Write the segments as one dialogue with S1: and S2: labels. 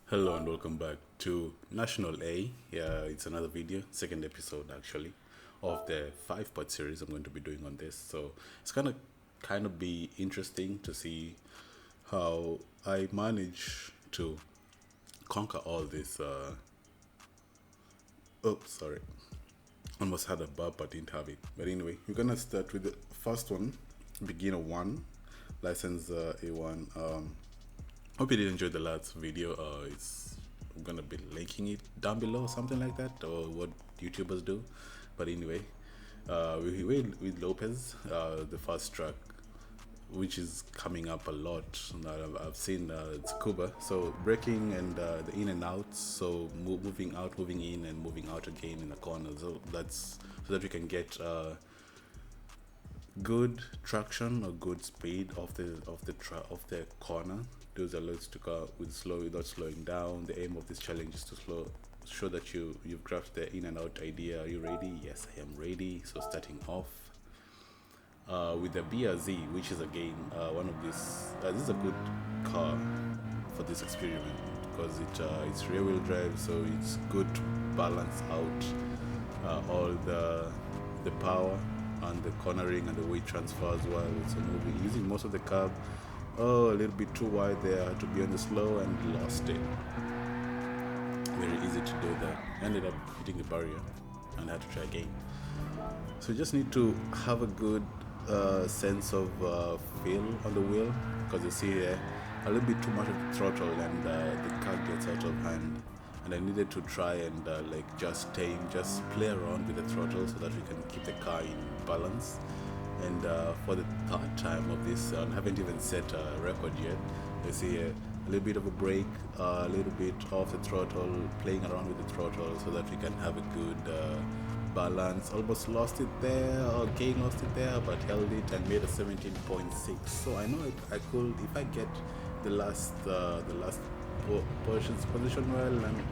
S1: Hello and welcome back to National A. Yeah, it's another video, second episode actually, of the five-part series I'm going to be doing on this. So it's gonna kind of be interesting to see how I manage to conquer all this. Oh, sorry, almost had a burp but didn't have it. But anyway, we're gonna start with the first one, beginner one, license A1. Hope you did enjoy the last video. It's I'm gonna be linking it down below, or something like that, or what YouTubers do. But anyway, we with Lopez, the first track, which is coming up a lot. I've seen it's Cuba, so braking and the in and out, so moving out, moving in, and moving out again in the corner. So that's so that we can get good traction or good speed of the corner. Those alerts to go with slow without slowing down. The aim of this challenge is to show that you've grasped the in and out idea. Are you ready? Yes, I am ready. So starting off with the BRZ, which is again one of these. This is a good car for this experiment because it's rear wheel drive, so it's good to balance out all the power and the cornering and the weight transfer as well. So moving using most of the curb. Oh, a little bit too wide there to be on the slow and lost it. Very easy to do that. Ended up hitting the barrier and had to try again. So you just need to have a good sense of feel on the wheel, because you see here a little bit too much of the throttle and the car gets out of hand. And I needed to try and just play around with the throttle so that we can keep the car in balance. And for the third time of this, I haven't even set a record yet. You see a little bit of a brake, a little bit off the throttle, playing around with the throttle so that we can have a good balance. Almost lost it there, or again lost it there, but held it and made a 17.6. So I know I could, if I get the last position well, and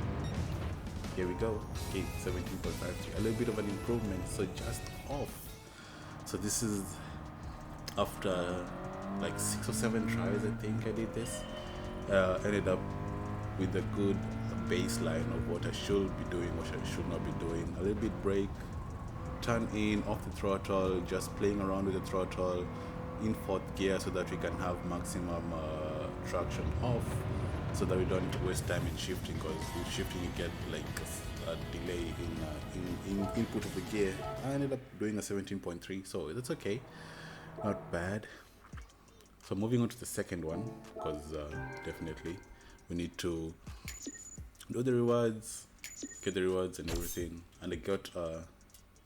S1: here we go. Okay, 17.53, a little bit of an improvement. So just off. So this is after like 6 or 7 tries, I think I did this. Ended up with a good baseline of what I should be doing, what I should not be doing. A little bit brake, turn in, off the throttle, just playing around with the throttle in 4th gear so that we can have maximum traction off, so that we don't waste time in shifting, because with shifting you get like a delay in input of the gear. I ended up doing a 17.3, so that's okay, not bad. So moving on to the second one, because definitely we need to do the rewards, get the rewards and everything. And I got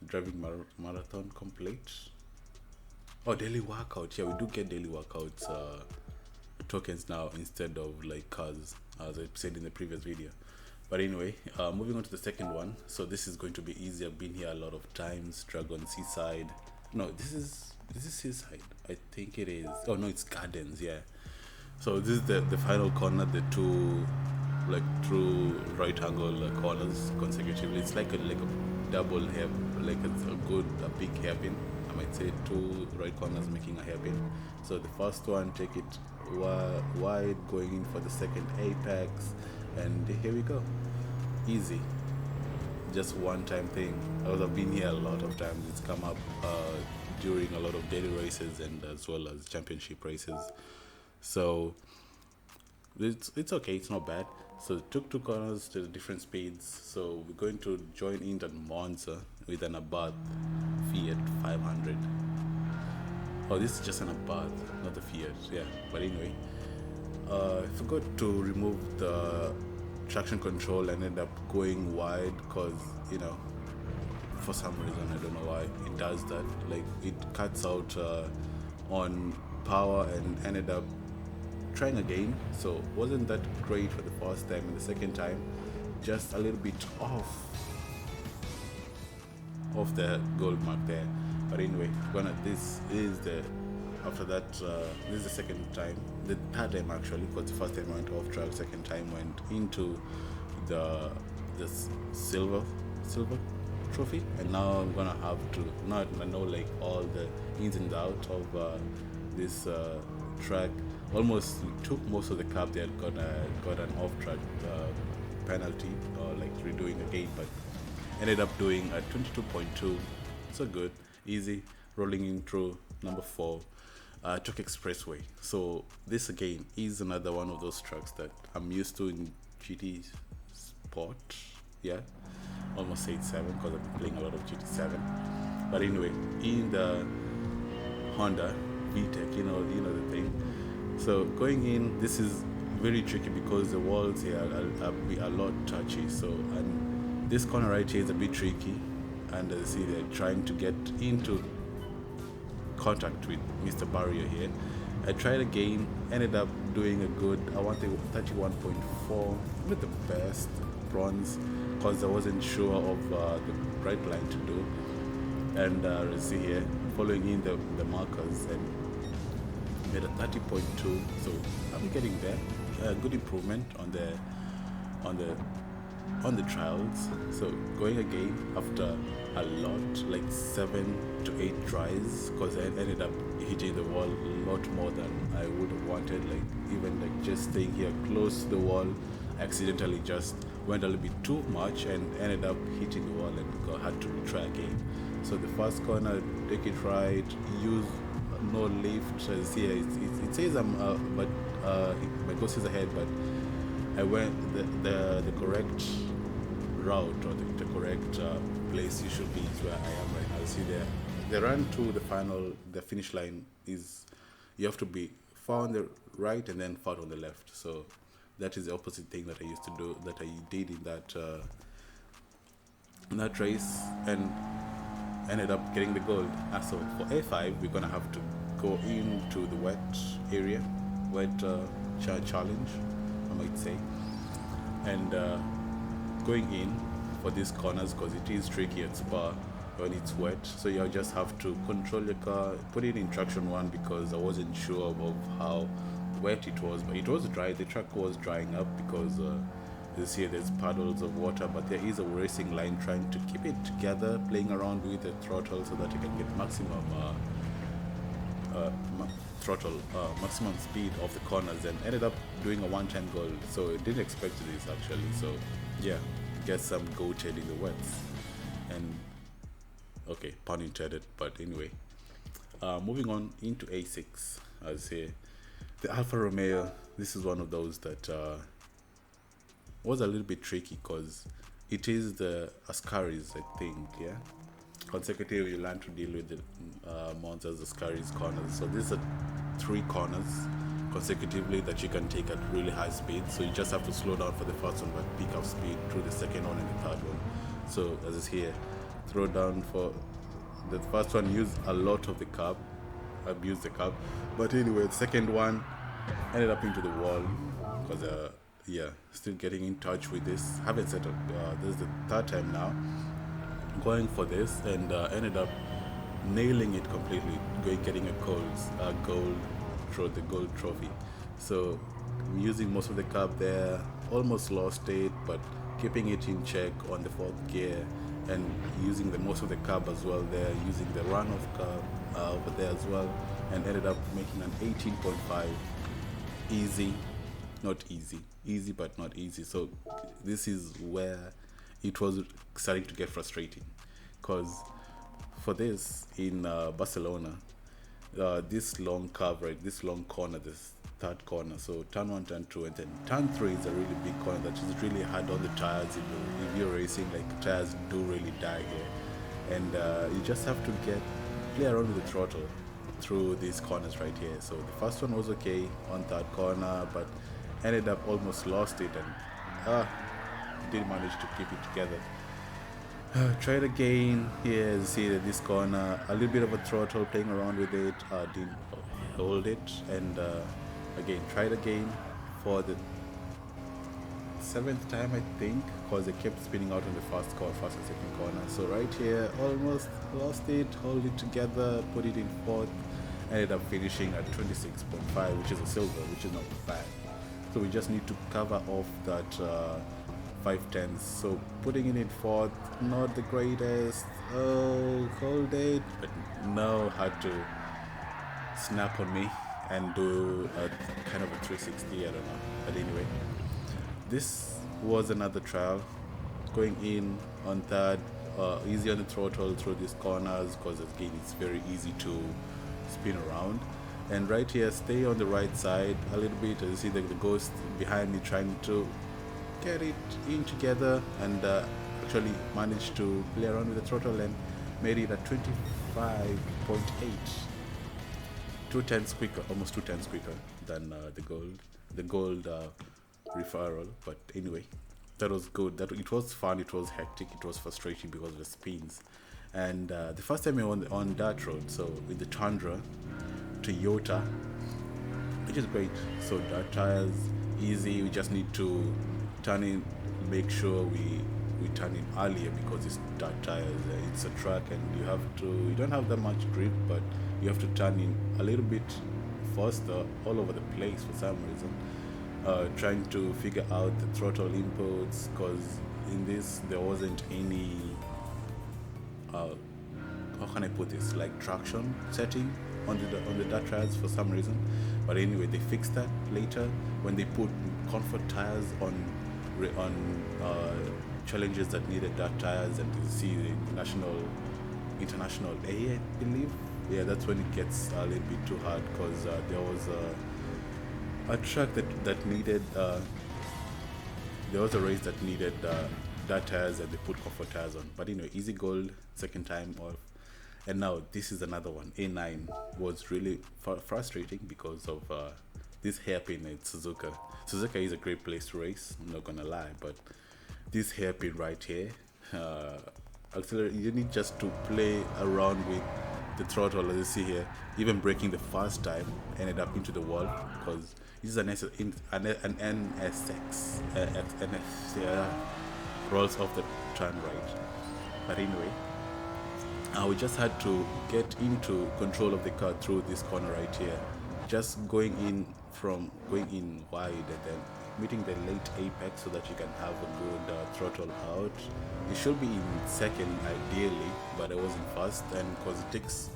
S1: driving marathon complete. Oh, daily workout. Yeah, we do get daily workouts tokens now instead of like cars, as I said in the previous video. But anyway, moving on to the second one. So this is going to be easy. I've been here a lot of times. Dragon Seaside. No, this is Seaside. I think it is. Oh no, it's Gardens. Yeah. So this is the final corner. The two true right angle corners consecutively. It's like a double hair, like a big hairpin. I might say 2 right corners making a hairpin. So the first one, take it wide, going in for the second apex, and here we go. Easy, just one time thing. I've been here a lot of times. It's come up during a lot of daily races and as well as championship races. So it's okay, it's not bad. So it took 2 corners to different speeds. So we're going to join in the Monza with an Abarth Fiat 500. Oh, this is just an Abarth, not the Fiat. Yeah, but anyway, I forgot to remove the traction control and ended up going wide, because for some reason, I don't know why it does that. Like, it cuts out on power, and ended up trying again. So wasn't that great for the first time, and the second time just a little bit off the gold mark there. But anyway, this is the after that this is the second time, the third time actually, because the first time I went off track, second time went into the silver trophy, and now I'm gonna have to, now I know like all the ins and outs of this track. almost took most of the club. They had got an off track penalty or like redoing a game, but ended up doing a 22.2. So good, easy, rolling in through number four. Took expressway. So this again is another one of those trucks that I'm used to in GT Sport. Yeah, almost 87 because I've been playing a lot of GT7. But anyway, in the Honda VTEC, you know the thing. So going in, this is very tricky because the walls here are a lot touchy. So and this corner right here is a bit tricky, and as you see, they're trying to get into contact with Mr. Barrier here. I tried again, ended up doing a good, I wanted 31.4, not the best bronze, because I wasn't sure of the right line to do. And let's see here, following in the markers and made a 30.2, so I'm getting there. Good improvement on the trials. So going again after a lot, like 7 to 8 tries, because I ended up hitting the wall a lot more than I would have wanted. Like even like just staying here close to the wall, accidentally just went a little bit too much and ended up hitting the wall and had to retry again. So the first corner, take it right, use no lift. As here, it says but my ghost is ahead, but I went the correct route or the correct place you should be is where I am right now. See there, the run to the finish line is you have to be far on the right and then far on the left. So that is the opposite thing that I used to do, that I did in that race, and ended up getting the gold. So for A5, we're gonna have to go into the wet area, wet challenge, I might say, and going in for these corners because it is tricky at Spa when it's wet. So you just have to control your car, put it in traction 1 because I wasn't sure of how wet it was, but it was dry. The track was drying up because this here there's puddles of water, but there is a racing line trying to keep it together, playing around with the throttle so that you can get maximum maximum speed of the corners, and ended up doing a 110 goal. So I didn't expect this actually. So yeah, get some goated in the wets, and okay, pun intended. But anyway, moving on into A6, I say the Alfa Romeo. This is one of those that was a little bit tricky because it is the Ascaris, I think, yeah. Consecutively, you learn to deal with the Monza's Ascaris corners. So these are 3 corners consecutively that you can take at really high speed. So you just have to slow down for the first one, but pick up speed through the second one and the third one. So as is here, throw down for the first one, use a lot of the curb, abuse the curb. But anyway, the second one ended up into the wall because yeah, still getting in touch with this. Haven't settled. This is the 3rd time now going for this, and ended up nailing it completely, getting a gold through the gold trophy. So using most of the curb there, almost lost it, but keeping it in check on the 4th gear, and using the most of the curb as well there, using the runoff curb over there as well, and ended up making an 18.5. Easy, not easy, easy but not easy. So this is where it was starting to get frustrating, because for this in Barcelona, this long curve, right, this long corner, this 3rd corner, so turn 1, turn 2, and then turn 3 is a really big corner that is really hard on the tires. If you're racing, like, tires do really die here, and you just have to play around with the throttle through these corners right here. So the first one was okay on 3rd corner, but ended up almost lost it, and didn't manage to keep it together. Tried again here. See that this corner, a little bit of a throttle, playing around with it, didn't hold it, and again tried again for the 7th time, I think, because it kept spinning out on the first and second corner. So right here, almost lost it, hold it together, put it in 4th, ended up finishing at 26.5, which is a silver, which is not bad. So we just need to cover off that 5/10. So putting it in 4th, not the greatest. Oh, hold it, but no, had to snap on me, and do a kind of a 360. I don't know, but anyway, this was another trial, going in on third, easy on the throttle through these corners because again it's very easy to spin around. And right here, stay on the right side a little bit. As you see the ghost behind me trying to get it in together, and actually managed to play around with the throttle and made it at 25.8, 2 tenths quicker, almost 2 tenths quicker than the gold referral. But anyway, that was good. That it was fun. It was hectic. It was frustrating because of the spins. And the first time we were on that road, so with the Tundra, Toyota, which is great. So dirt tires, easy. We just need to turn in, make sure we turn in earlier because it's dirt tires. It's a track, and you don't have that much grip, but you have to turn in a little bit faster all over the place for some reason. Trying to figure out the throttle inputs because in this there wasn't any. How can I put this? Like traction setting on the dirt tires for some reason. But anyway, they fixed that later when they put comfort tires on challenges that needed dirt tires, and you see the international A, I believe. Yeah, that's when it gets a little bit too hard because there was a track that needed. There was a race that needed dirt tires, and they put comfort tires on. But anyway, easy gold, second time off. And now this is another one. A9 was really frustrating because of this hairpin at Suzuka. Suzuka is a great place to race, I'm not gonna lie, but this hairpin right here, accelerate, you need just to play around with the throttle. As you see here, even braking the first time ended up into the wall because this is an NSX, rolls off the turn right. But anyway, we just had to get into control of the car through this corner right here, just going in wide and then meeting the late apex so that you can have a good throttle out. It should be in second ideally, but I wasn't fast, and because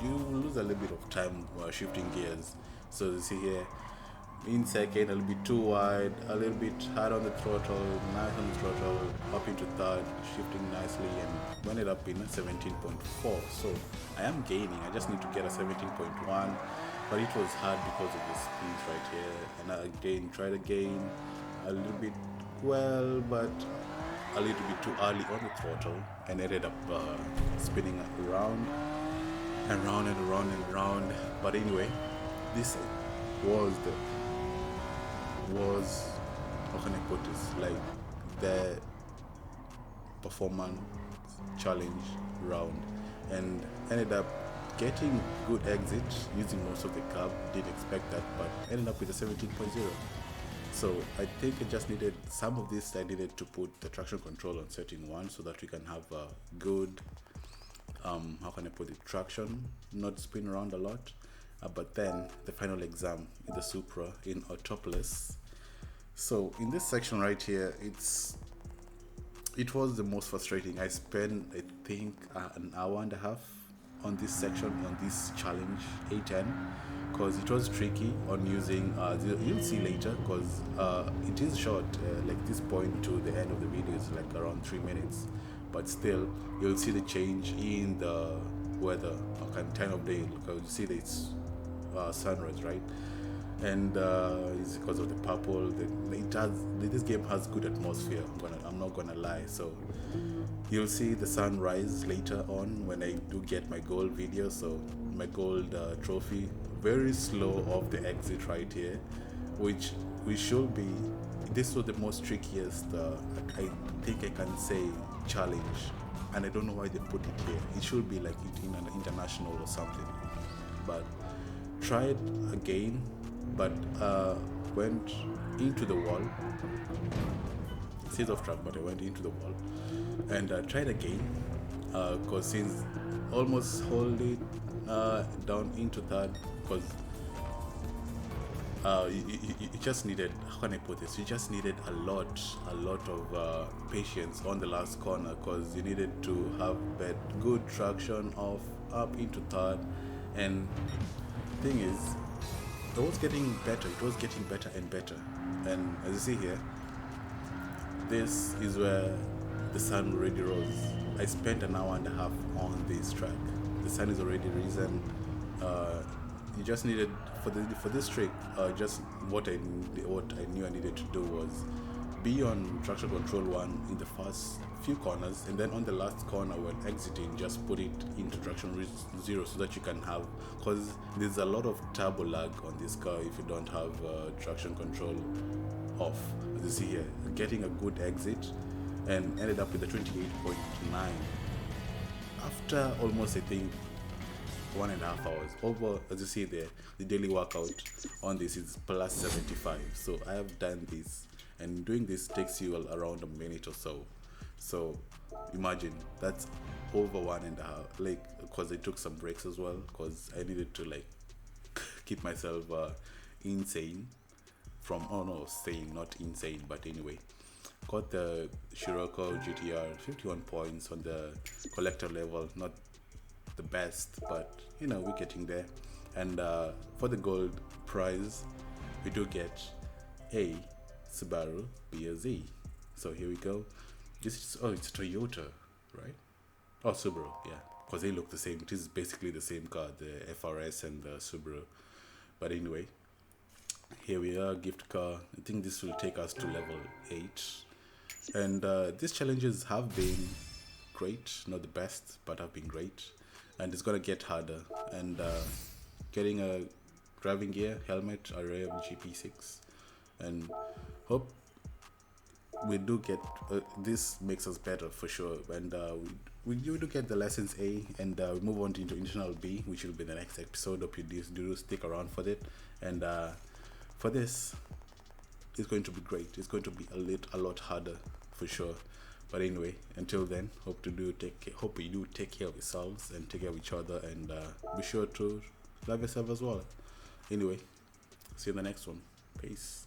S1: you lose a little bit of time shifting gears. So you see here, in second, a little bit too wide, a little bit hard on the throttle, nice on the throttle, up into third, shifting nicely, and ended up in a 17.4. So I am gaining. I just need to get a 17.1, but it was hard because of the speeds right here. And I tried again, a little bit well, but a little bit too early on the throttle, and ended up spinning around and round and around and round. But anyway, this was how can I put this, like the performance challenge round, and ended up getting good exit using most of the curb. Didn't expect that, but ended up with a 17.0. So I think I just needed some of this. I needed to put the traction control on setting 1 so that we can have a good how can I put it, traction, not spin around a lot. But then the final exam in the Supra in Autopolis. So in this section right here, it was the most frustrating. I spent, I think, an hour and a half on this section, on this challenge A10, because it was tricky on using, you'll see later, because it is short, like this point to the end of the video is like around 3 minutes, but still you'll see the change in the weather, okay, time of day, because you see that it's sunrise, right? And it's because of the purple. This game has good atmosphere. I'm not gonna lie. So you'll see the sunrise later on when I do get my gold video. So my gold trophy, very slow off the exit right here, which we should be. This was the most trickiest. I think I can say challenge, and I don't know why they put it here. It should be like in an international or something, but tried again, but went into the wall. It says off track, but I went into the wall and tried again, because since almost hold it down into third, because you just needed, how can I put this, you just needed a lot of patience on the last corner, because you needed to have that good traction off up into third. And thing is, it was getting better. It was getting better and better. And as you see here, this is where the sun already rose. I spent an hour and a half on this track. The sun is already risen. Uh, you just needed for this trick. Just what I knew I needed to do was be on traction control one in the first few corners, and then on the last corner when exiting, just put it into zero so that you can have, because there's a lot of turbo lag on this car if you don't have traction control off. As you see here, getting a good exit, and ended up with a 28.9 after almost, I think, 1.5 hours. Over, as you see there, the daily workout on this is plus 75. So I have done this, and doing this takes you around a minute or so. So imagine that's over 1.5, like, because I took some breaks as well, because I needed to like keep myself insane from, oh no, sane, not insane, but anyway. Got the Scirocco GTR, 51 points on the collector level, not the best, but you know, we're getting there. And for the gold prize, we do get a Subaru BRZ. So here we go. This is, oh, it's Toyota, right? Oh, Subaru, yeah, because they look the same. It is basically the same car, the FRS and the Subaru. But anyway, here we are, gift car. I think this will take us to level 8. And these challenges have been great, not the best, but have been great. And it's gonna get harder. And getting a driving gear, helmet, array of GP6, and hope we do get this makes us better for sure. And we do get the license A, and we move on to international B, which will be the next episode. Hope you do stick around for it. And for this, it's going to be great. It's going to be a lot harder for sure. But anyway, until then, hope you do take care of yourselves and take care of each other, and be sure to love yourself as well. Anyway, see you in the next one. Peace.